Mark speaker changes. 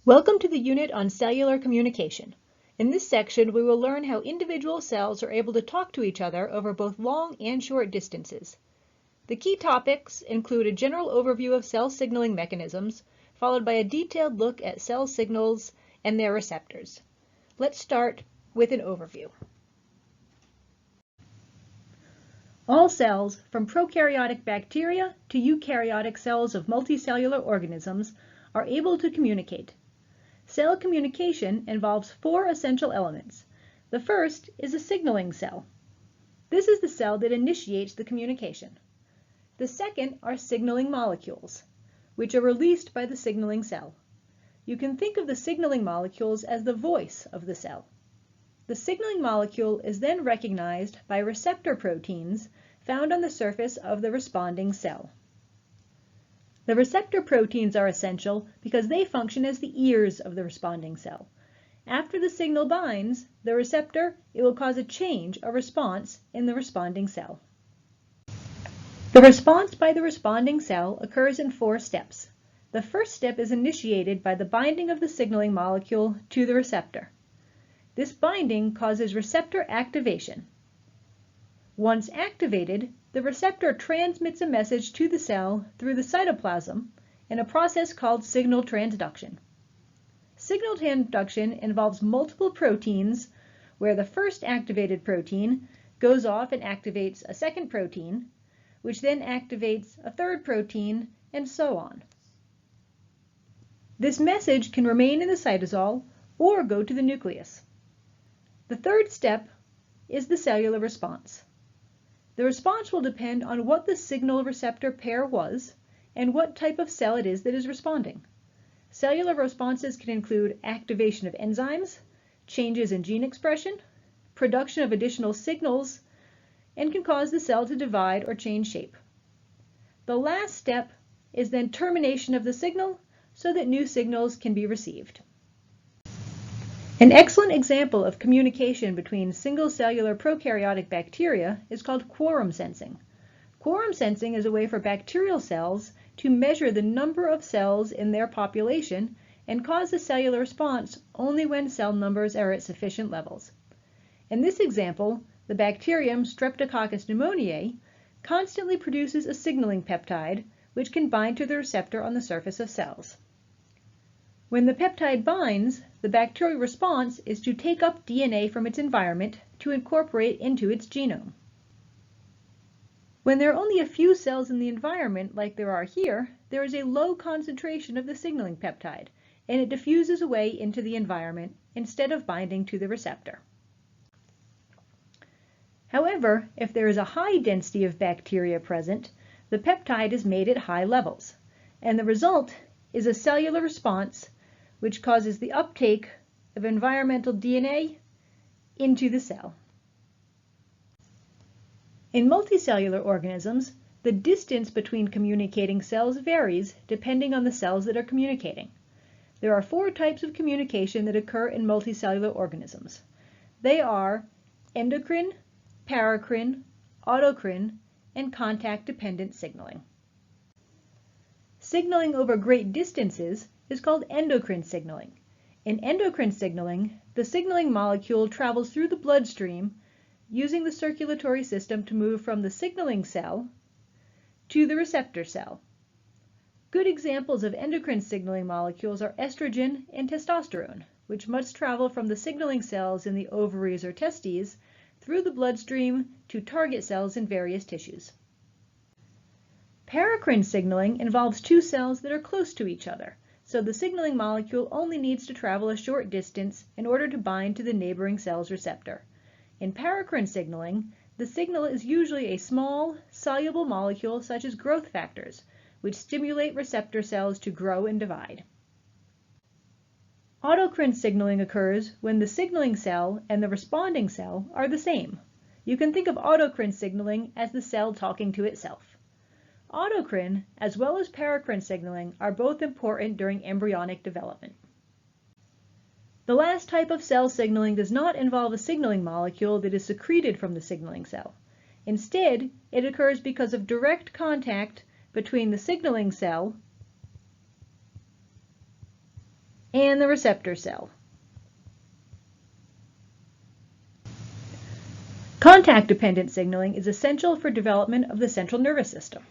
Speaker 1: Welcome to the unit on cellular communication. In this section, we will learn how individual cells are able to talk to each other over both long and short distances. The key topics include a general overview of cell signaling mechanisms, followed by a detailed look at cell signals and their receptors. Let's start with an overview. All cells, from prokaryotic bacteria to eukaryotic cells of multicellular organisms, are able to communicate. Cell communication involves four essential elements. The first is a signaling cell. This is the cell that initiates the communication. The second are signaling molecules, which are released by the signaling cell. You can think of the signaling molecules as the voice of the cell. The signaling molecule is then recognized by receptor proteins found on the surface of the responding cell. The receptor proteins are essential because they function as the ears of the responding cell. After the signal binds the receptor, it will cause a change, a response, in the responding cell. The response by the responding cell occurs in four steps. The first step is initiated by the binding of the signaling molecule to the receptor. This binding causes receptor activation. Once activated, the receptor transmits a message to the cell through the cytoplasm in a process called signal transduction. Signal transduction involves multiple proteins where the first activated protein goes off and activates a second protein, which then activates a third protein, and so on. This message can remain in the cytosol or go to the nucleus. The third step is the cellular response. The response will depend on what the signal-receptor pair was and what type of cell it is that is responding. Cellular responses can include activation of enzymes, changes in gene expression, production of additional signals, and can cause the cell to divide or change shape. The last step is then termination of the signal so that new signals can be received. An excellent example of communication between single-cellular prokaryotic bacteria is called quorum sensing. Quorum sensing is a way for bacterial cells to measure the number of cells in their population and cause a cellular response only when cell numbers are at sufficient levels. In this example, the bacterium Streptococcus pneumoniae constantly produces a signaling peptide which can bind to the receptor on the surface of cells. When the peptide binds, the bacterial response is to take up DNA from its environment to incorporate into its genome. When there are only a few cells in the environment, like there are here, there is a low concentration of the signaling peptide, and it diffuses away into the environment instead of binding to the receptor. However, if there is a high density of bacteria present, the peptide is made at high levels, and the result is a cellular response which causes the uptake of environmental DNA into the cell. In multicellular organisms, the distance between communicating cells varies depending on the cells that are communicating. There are four types of communication that occur in multicellular organisms. They are endocrine, paracrine, autocrine, and contact-dependent signaling. Signaling over great distances is called endocrine signaling. In endocrine signaling, the signaling molecule travels through the bloodstream using the circulatory system to move from the signaling cell to the receptor cell. Good examples of endocrine signaling molecules are estrogen and testosterone, which must travel from the signaling cells in the ovaries or testes through the bloodstream to target cells in various tissues. Paracrine signaling involves two cells that are close to each other, so the signaling molecule only needs to travel a short distance in order to bind to the neighboring cell's receptor. In paracrine signaling, the signal is usually a small, soluble molecule such as growth factors, which stimulate receptor cells to grow and divide. Autocrine signaling occurs when the signaling cell and the responding cell are the same. You can think of autocrine signaling as the cell talking to itself. Autocrine, as well as paracrine signaling, are both important during embryonic development. The last type of cell signaling does not involve a signaling molecule that is secreted from the signaling cell. Instead, it occurs because of direct contact between the signaling cell and the receptor cell. Contact-dependent signaling is essential for development of the central nervous system.